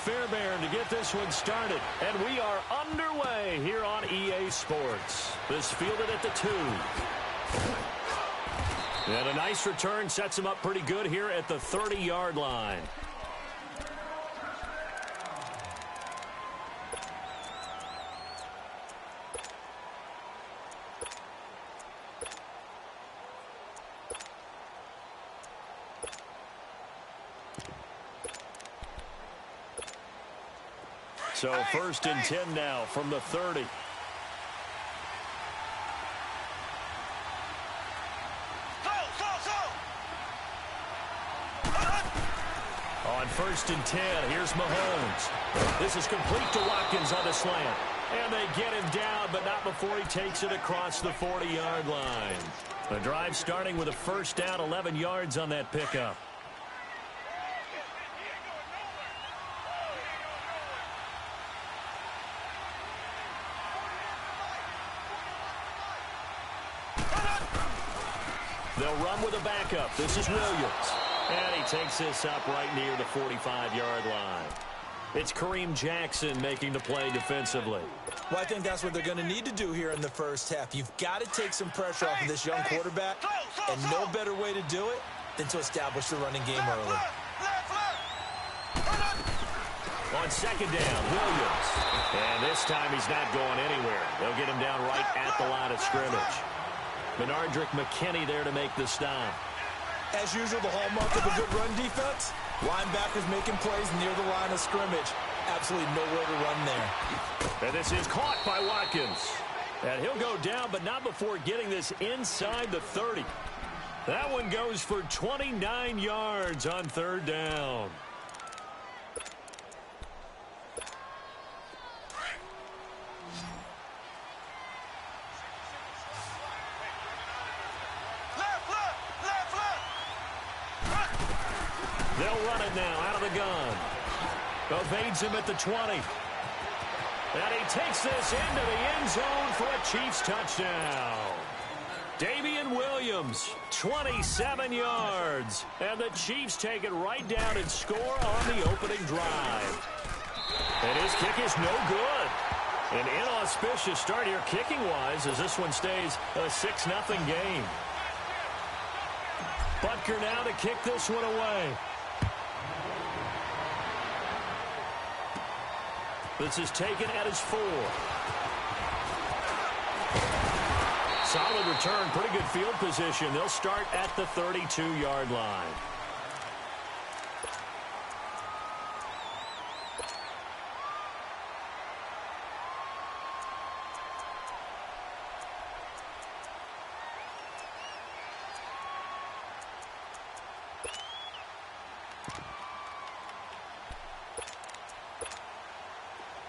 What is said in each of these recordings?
Fairbairn to get this one started. And we are underway here on EA Sports. This fielded at the 2. And a nice return sets him up pretty good here at the 30-yard line. So 1st and 10 now from the 30. On 1st and 10, here's Mahomes. This is complete to Watkins on the slant. And they get him down, but not before he takes it across the 40-yard line. The drive starting with a 1st down, 11 yards on that pickup. They'll run with a backup. This is Williams. And he takes this up right near the 45-yard line. It's Kareem Jackson making the play defensively. Well, I think that's what they're going to need to do here in the first half. You've got to take some pressure off of this young quarterback, and no better way to do it than to establish the running game early. On 2nd down, Williams. And this time he's not going anywhere. They'll get him down right at the line of scrimmage. Benardrick McKinney there to make the stop. As usual, the hallmark of a good run defense, linebackers making plays near the line of scrimmage. Absolutely nowhere to run there. And this is caught by Watkins. And he'll go down, but not before getting this inside the 30. That one goes for 29 yards on 3rd down. They'll run it now out of the gun. Evades him at the 20. And he takes this into the end zone for a Chiefs touchdown. Damian Williams, 27 yards. And the Chiefs take it right down and score on the opening drive. And his kick is no good. An inauspicious start here kicking-wise as this one stays a 6-0 game. Butker now to kick this one away. This is taken at his 4. Solid return, pretty good field position. They'll start at the 32-yard line.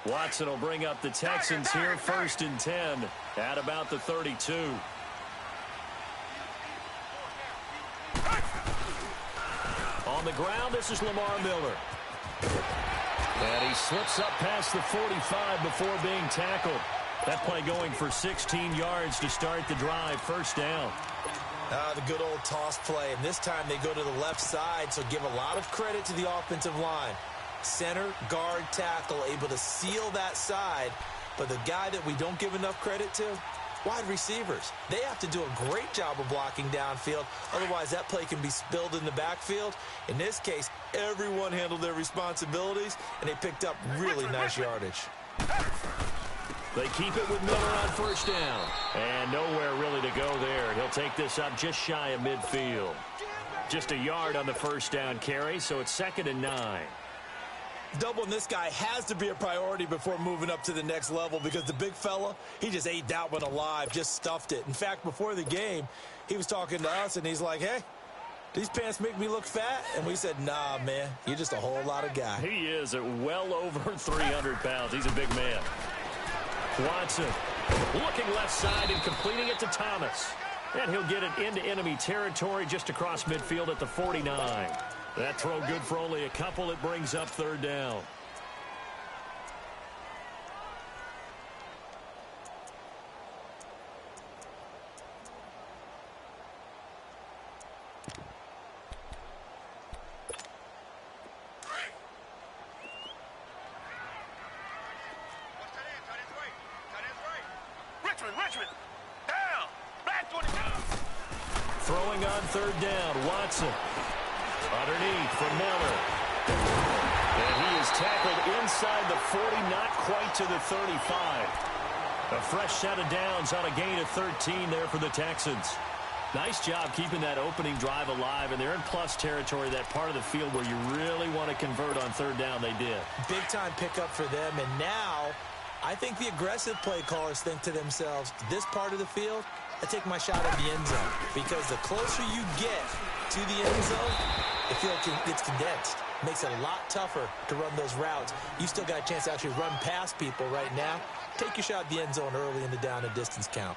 Watson will bring up the Texans here, 1st and 10 at about the 32. On the ground, this is Lamar Miller. And he slips up past the 45 before being tackled. That play going for 16 yards to start the drive, 1st down. The good old toss play, and this time they go to the left side, so give a lot of credit to the offensive line. Center, guard, tackle, able to seal that side. But the guy that we don't give enough credit to, wide receivers. They have to do a great job of blocking downfield. Otherwise, that play can be spilled in the backfield. In this case, everyone handled their responsibilities, and they picked up really nice yardage. They keep it with Miller on 1st down. And nowhere really to go there. He'll take this up just shy of midfield. Just a yard on the 1st down carry, so it's 2nd and 9. Doubling this guy has to be a priority before moving up to the next level because the big fella, he just ate that one alive, just stuffed it. In fact, before the game, he was talking to us, and he's like, hey, these pants make me look fat? And we said, nah, man, you're just a whole lot of guy. He is at well over 300 pounds. He's a big man. Watson looking left side and completing it to Thomas. And he'll get it into enemy territory just across midfield at the 49. That throw good for only a couple. It brings up 3rd down. Richmond. Down. Back 22. Throwing on third down, Watson. Underneath for Miller. And he is tackled inside the 40, not quite to the 35. A fresh set of downs on a gain of 13 there for the Texans. Nice job keeping that opening drive alive, and they're in plus territory, that part of the field where you really want to convert on third down. They did. Big-time pickup for them, and now I think the aggressive play callers think to themselves, this part of the field, I take my shot at the end zone, because the closer you get to the end zone, the field gets condensed. Makes it a lot tougher to run those routes. You still got a chance to actually run past people right now. Take your shot at the end zone early in the down and distance count.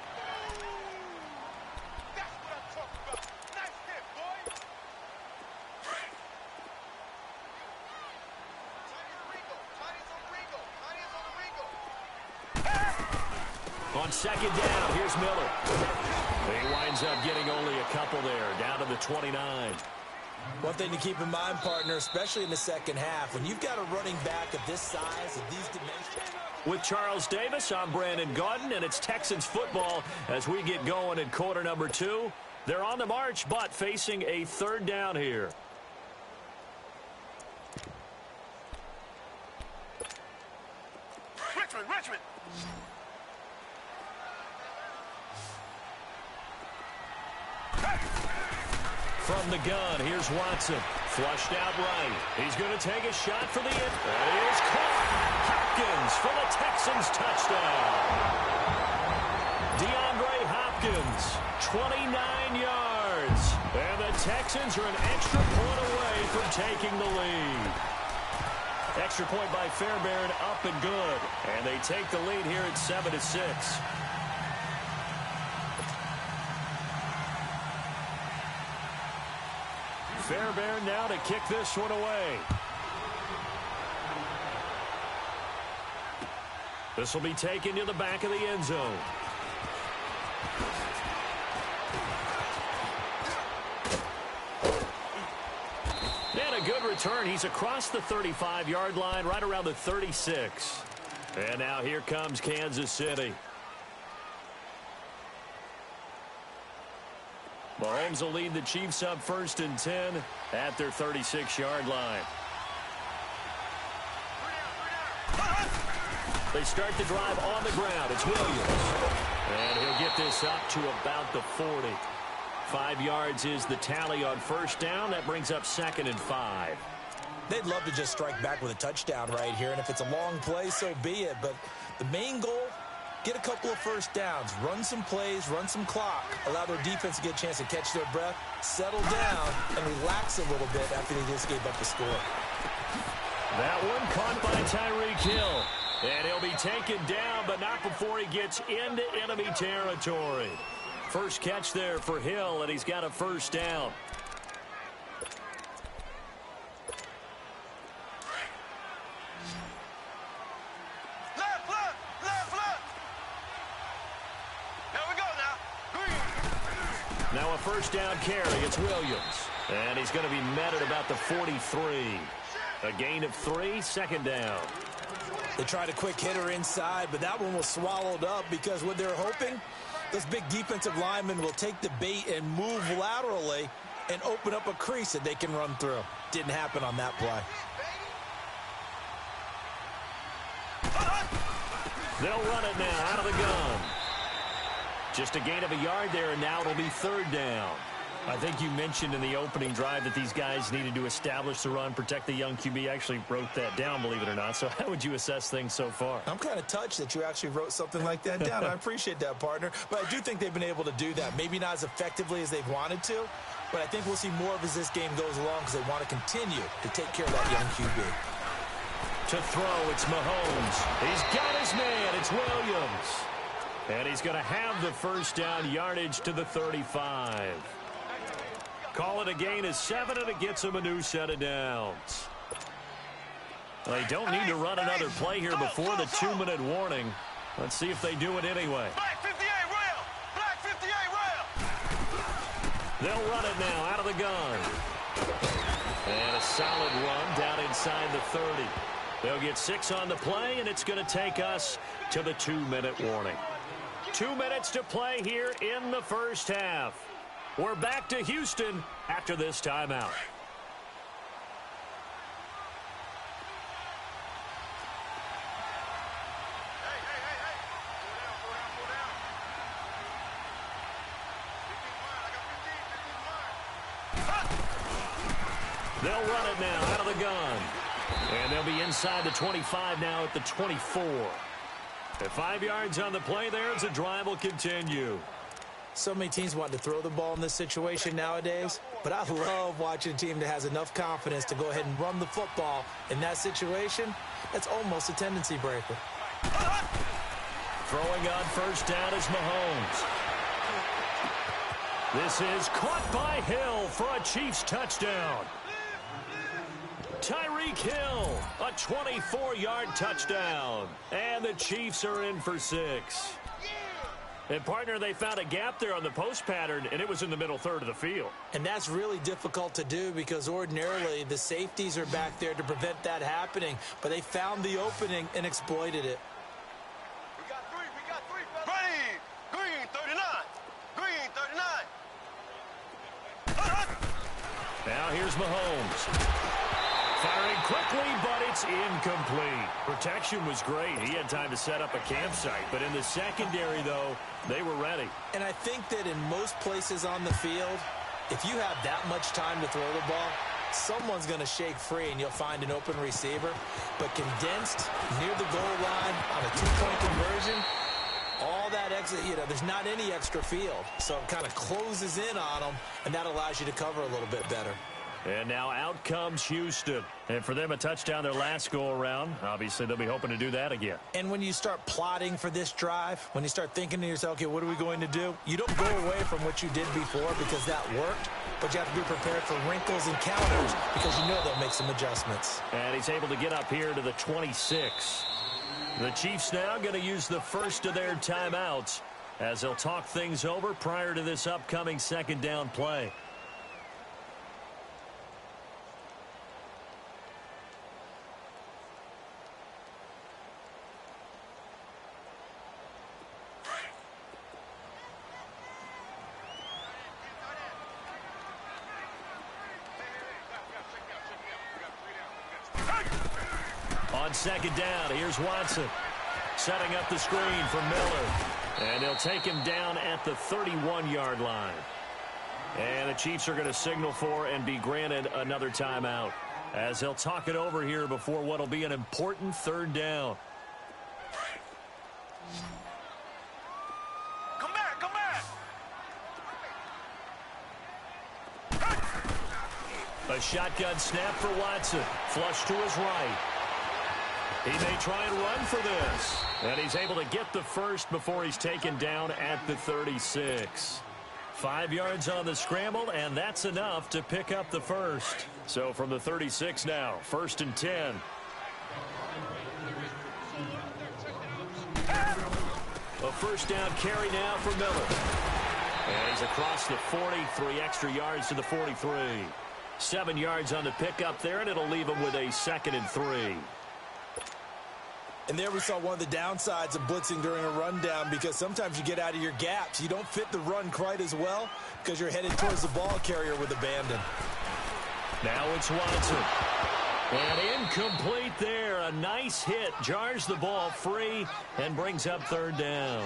On second down, here's Miller. He winds up getting only a couple there, down to the 29. One thing to keep in mind, partner, especially in the second half, when you've got a running back of this size, of these dimensions. With Charles Davis, I'm Brandon Gaudin, and it's Texans football as we get going in quarter number 2. They're on the march, but facing a third down here. Richmond. From the gun, here's Watson. Flushed out right. He's going to take a shot for the end. That is caught. Hopkins for the Texans touchdown. DeAndre Hopkins, 29 yards. And the Texans are an extra point away from taking the lead. Extra point by Fairbairn, up and good. And they take the lead here at 7-6. Fairbairn now to kick this one away. This will be taken to the back of the end zone. And a good return. He's across the 35-yard line, right around the 36. And now here comes Kansas City. Mahomes will lead the Chiefs up 1st and 10 at their 36-yard line. They start the drive on the ground. It's Williams. And he'll get this up to about the 40. 5 yards is the tally on first down. That brings up 2nd and 5. They'd love to just strike back with a touchdown right here, and if it's a long play, so be it. But the main goal, get a couple of first downs, run some plays, run some clock, allow their defense to get a chance to catch their breath, settle down, and relax a little bit after they just gave up the score. That one caught by Tyreek Hill. And he'll be taken down, but not before he gets into enemy territory. First catch there for Hill, and he's got a first down. Now a first down carry. It's Williams. And he's going to be met at about the 43. A gain of 3, 2nd down. They tried a quick hitter inside, but that one was swallowed up because what they're hoping, those big defensive linemen will take the bait and move laterally and open up a crease that they can run through. Didn't happen on that play. They'll run it now out of the gun. Just a gain of a yard there, and now it'll be 3rd down. I think you mentioned in the opening drive that these guys needed to establish the run, protect the young QB. I actually wrote that down, believe it or not. So how would you assess things so far? I'm kind of touched that you actually wrote something like that down. I appreciate that, partner. But I do think they've been able to do that. Maybe not as effectively as they've wanted to, but I think we'll see more of as this game goes along because they want to continue to take care of that young QB. To throw, it's Mahomes. He's got his man. It's Williams. And he's going to have the first down, yardage to the 35. Call it a gain of 7, and it gets him a new set of downs. They don't need to run another play here before the 2-minute warning. Let's see if they do it anyway. Black 58 rail! Black 58 rail! They'll run it now out of the gun. And a solid run down inside the 30. They'll get 6 on the play, and it's going to take us to the 2-minute warning. 2 minutes to play here in the first half. We're back to Houston after this timeout. They'll run it now out of the gun. And they'll be inside the 25 now at the 24. At 5 yards on the play there as the drive will continue. So many teams want to throw the ball in this situation nowadays, but I love watching a team that has enough confidence to go ahead and run the football in that situation. That's almost a tendency breaker. Throwing on first down is Mahomes. This is caught by Hill for a Chiefs touchdown. Tyreek Hill, a 24-yard touchdown. And the Chiefs are in for 6. And, partner, they found a gap there on the post pattern, and it was in the middle third of the field. And that's really difficult to do because ordinarily the safeties are back there to prevent that happening. But they found the opening and exploited it. We got three, fellas. Green, 39. Now here's Mahomes. Firing quickly, but it's incomplete. Protection was great. He had time to set up a campsite. But in the secondary, though, they were ready. And I think that in most places on the field, if you have that much time to throw the ball, someone's going to shake free and you'll find an open receiver. But condensed near the goal line on a two-point conversion, all that exit, there's not any extra field. So it kind of closes in on them, and that allows you to cover a little bit better. And now out comes Houston. And for them, a touchdown their last go-around. Obviously, they'll be hoping to do that again. And when you start plotting for this drive, when you start thinking to yourself, okay, what are we going to do? You don't go away from what you did before because that worked, but you have to be prepared for wrinkles and counters because you know they'll make some adjustments. And he's able to get up here to the 26. The Chiefs now going to use the first of their timeouts as they'll talk things over prior to this upcoming second down play. On second down, here's Watson. Setting up the screen for Miller. And they'll take him down at the 31-yard line. And the Chiefs are going to signal for and be granted another timeout as they'll talk it over here before what will be an important third down. Come back. A shotgun snap for Watson. Flush to his right. He may try and run for this. And he's able to get the first before he's taken down at the 36. 5 yards on the scramble, and that's enough to pick up the first. So from the 36 now, 1st and 10. A first down carry now for Miller. And he's across the 40, 3 extra yards to the 43. 7 yards on the pickup there, and it'll leave him with a 2nd and 3. And there we saw one of the downsides of blitzing during a rundown because sometimes you get out of your gaps. You don't fit the run quite as well because you're headed towards the ball carrier with abandon. Now it's Watson. And incomplete there. A nice hit. Jars the ball free and brings up third down.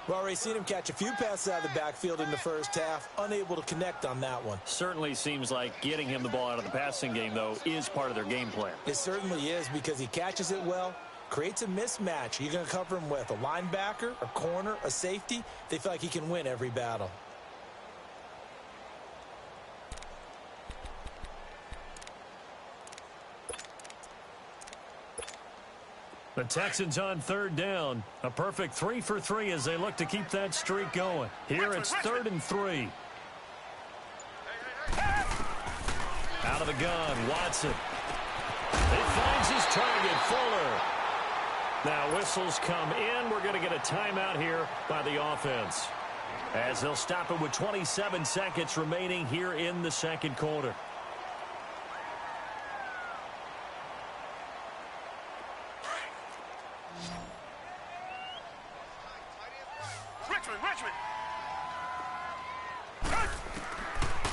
We've already seen him catch a few passes out of the backfield in the first half. Unable to connect on that one. Certainly seems like getting him the ball out of the passing game, though, is part of their game plan. It certainly is because he catches it well, creates a mismatch. You're going to cover him with a linebacker, a corner, a safety. They feel like he can win every battle. The Texans on third down. A perfect 3 for 3 as they look to keep that streak going. Here it's 3rd and 3. Out of the gun, Watson. He finds his target, Fuller. Now whistles come in. We're going to get a timeout here by the offense as they'll stop it with 27 seconds remaining here in the second quarter. Richmond.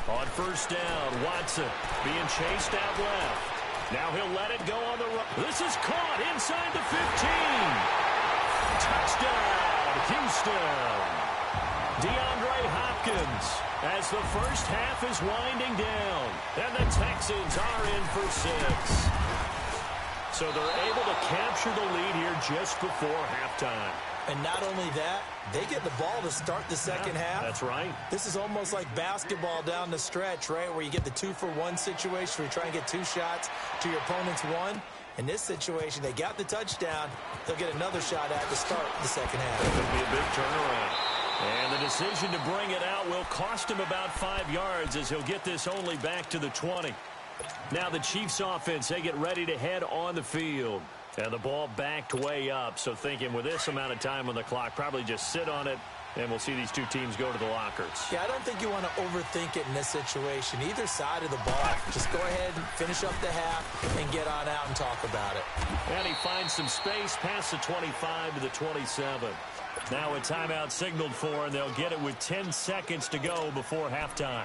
On first down, Watson being chased out left. Now he'll let it go on the run. This is caught inside the 15. Touchdown, Houston. DeAndre Hopkins as the first half is winding down. And the Texans are in for 6. So they're able to capture the lead here just before halftime. And not only that, they get the ball to start the second half. That's right. This is almost like basketball down the stretch, right, where you get the 2-for-1 situation where you try and get 2 shots to your opponent's 1. In this situation, they got the touchdown. They'll get another shot at to start the second half. It could be a big turnaround. And the decision to bring it out will cost him about 5 yards as he'll get this only back to the 20. Now the Chiefs offense, they get ready to head on the field. And the ball backed way up, so thinking with this amount of time on the clock, probably just sit on it, and we'll see these two teams go to the lockers. Yeah, I don't think you want to overthink it in this situation. Either side of the ball, just go ahead and finish up the half and get on out and talk about it. And he finds some space past the 25 to the 27. Now a timeout signaled for, and they'll get it with 10 seconds to go before halftime.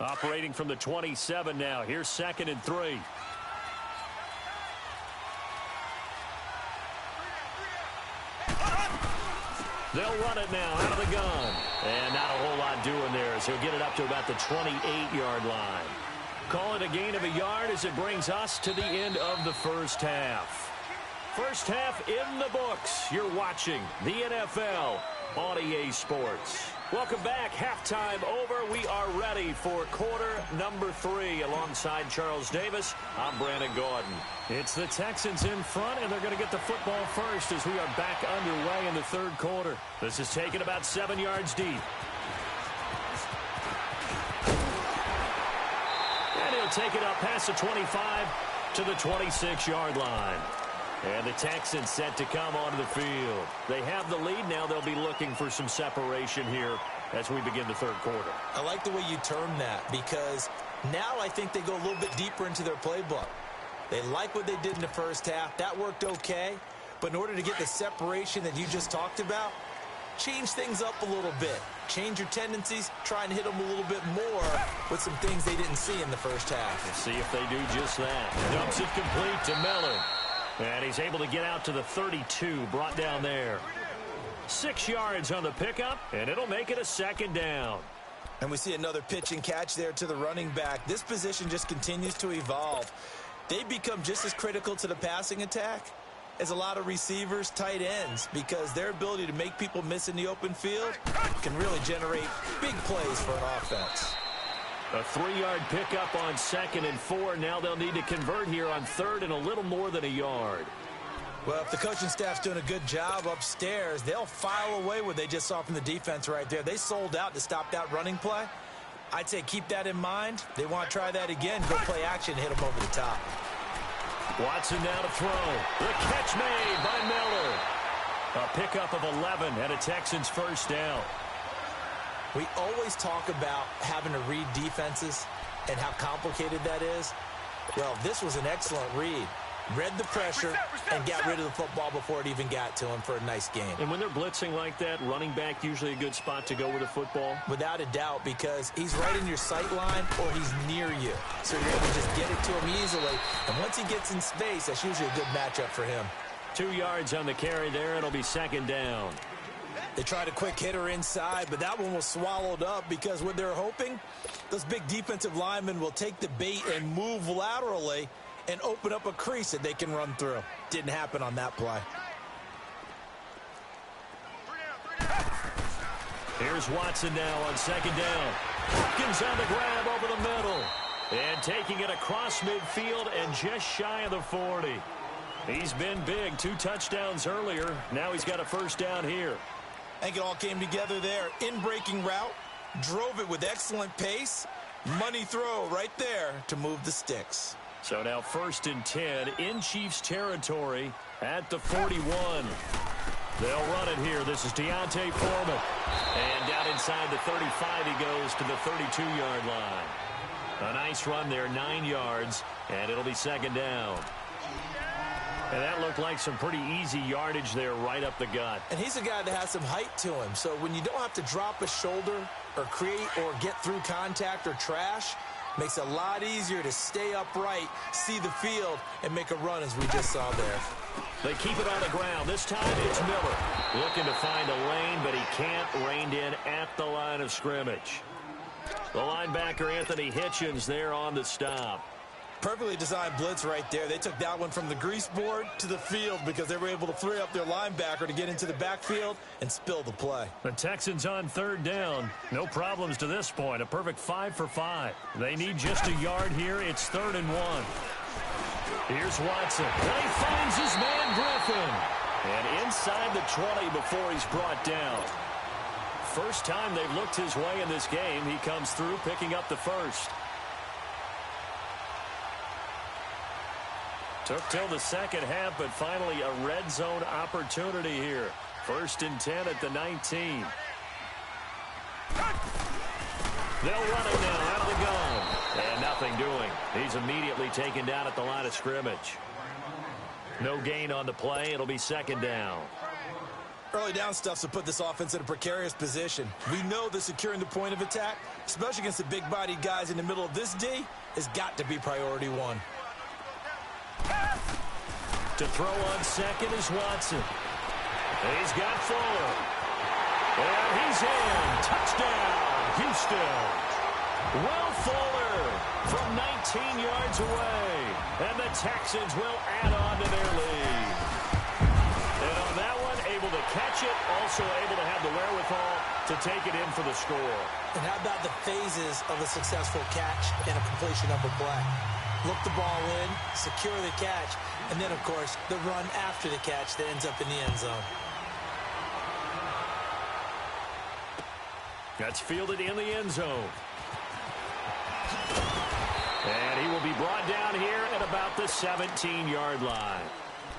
Operating from the 27 now. Here's 2nd and 3. They'll run it now out of the gun. And not a whole lot doing there as he'll get it up to about the 28-yard line. Call it a gain of a yard as it brings us to the end of the first half. First half in the books. You're watching the NFL on EA Sports. Welcome back. Halftime over. We are ready for quarter number 3 alongside Charles Davis. I'm Brandon Gordon. It's the Texans in front, and they're going to get the football first as we are back underway in the third quarter. This is taken about 7 yards deep. And he'll take it up past the 25 to the 26-yard line. And the Texans set to come onto the field. They have the lead now. They'll be looking for some separation here as we begin the third quarter. I like the way you term that because now I think they go a little bit deeper into their playbook. They like what they did in the first half. That worked okay. But in order to get the separation that you just talked about, change things up a little bit. Change your tendencies. Try and hit them a little bit more with some things they didn't see in the first half. Let's see if they do just that. Dumps it complete to Miller. And he's able to get out to the 32, brought down there. 6 yards on the pickup, and it'll make it a 2nd down. And we see another pitch and catch there to the running back. This position just continues to evolve. They become just as critical to the passing attack as a lot of receivers, tight ends, because their ability to make people miss in the open field can really generate big plays for an offense. A 3-yard pickup on 2nd and 4. Now they'll need to convert here on 3rd and a little more than a yard. Well, if the coaching staff's doing a good job upstairs, they'll file away what they just saw from the defense right there. They sold out to stop that running play. I'd say keep that in mind. They want to try that again, go play action, hit them over the top. Watson now to throw. The catch made by Miller. A pickup of 11 and a Texans first down. We always talk about having to read defenses and how complicated that is. Well, this was an excellent read. Read the pressure and got rid of the football before it even got to him for a nice game. And when they're blitzing like that, running back usually a good spot to go with a football? Without a doubt, because he's right in your sight line or he's near you. So you're able to just get it to him easily. And once he gets in space, that's usually a good matchup for him. 2 yards on the carry there. It'll be 2nd down. They tried a quick hitter inside, but that one was swallowed up because what they're hoping, those big defensive linemen will take the bait and move laterally and open up a crease that they can run through. Didn't happen on that play. Here's Watson now on 2nd down. Hopkins on the grab over the middle. And taking it across midfield and just shy of the 40. He's been big. 2 touchdowns earlier. Now he's got a first down here. I think it all came together there. In-breaking route. Drove it with excellent pace. Money throw right there to move the sticks. So now 1st and 10 in Chiefs territory at the 41. They'll run it here. This is Deontay Foreman. And down inside the 35 he goes to the 32-yard line. A nice run there, 9 yards, and it'll be second down. And that looked like some pretty easy yardage there right up the gut. And he's a guy that has some height to him. So when you don't have to drop a shoulder or create or get through contact or trash, makes it a lot easier to stay upright, see the field, and make a run as we just saw there. They keep it on the ground. This time it's Miller looking to find a lane, but he can't. Reined in at the line of scrimmage. The linebacker, Anthony Hitchens, there on the stop. Perfectly designed blitz right there. They took that one from the grease board to the field because they were able to free up their linebacker to get into the backfield and spill the play. The Texans on third down. No problems to this point. A perfect 5 for 5. They need just a yard here. It's 3rd and 1. Here's Watson. And he finds his man Griffin. And inside the 20 before he's brought down. First time they've looked his way in this game. He comes through picking up the first. Took till the second half, but finally a red zone opportunity here. 1st and 10 at the 19. They'll run it now out of the gun. And nothing doing. He's immediately taken down at the line of scrimmage. No gain on the play. It'll be second down. Early down stuff to put this offense in a precarious position. We know that securing the point of attack, especially against the big-bodied guys in the middle of this D, has got to be priority 1. To throw on second is Watson. He's got Fuller. And he's in. Touchdown, Houston. Will Fuller from 19 yards away. And the Texans will add on to their lead. And on that one, able to catch it, also able to have the wherewithal to take it in for the score. And how about the phases of a successful catch and a completion of a play? Look the ball in, secure the catch, and then, of course, the run after the catch that ends up in the end zone. That's fielded in the end zone. And he will be brought down here at about the 17-yard line.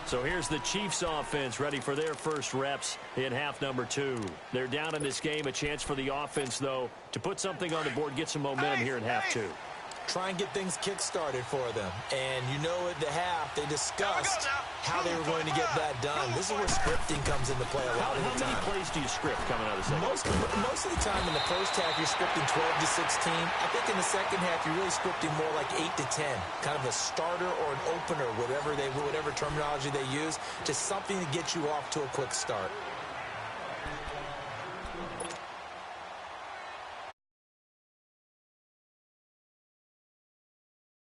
So here's the Chiefs offense ready for their first reps in half number 2. They're down in this game. A chance for the offense, though, to put something on the board, get some momentum here in half 2. Try and get things kick-started for them. And you know at the half, they discussed how they were going to get that done. This is where scripting comes into play a lot of the time. How many plays do you script coming out of the second? Most of the time in the first half, you're scripting 12 to 16. I think in the second half, you're really scripting more like 8 to 10. Kind of a starter or an opener, whatever terminology they use, just something to get you off to a quick start.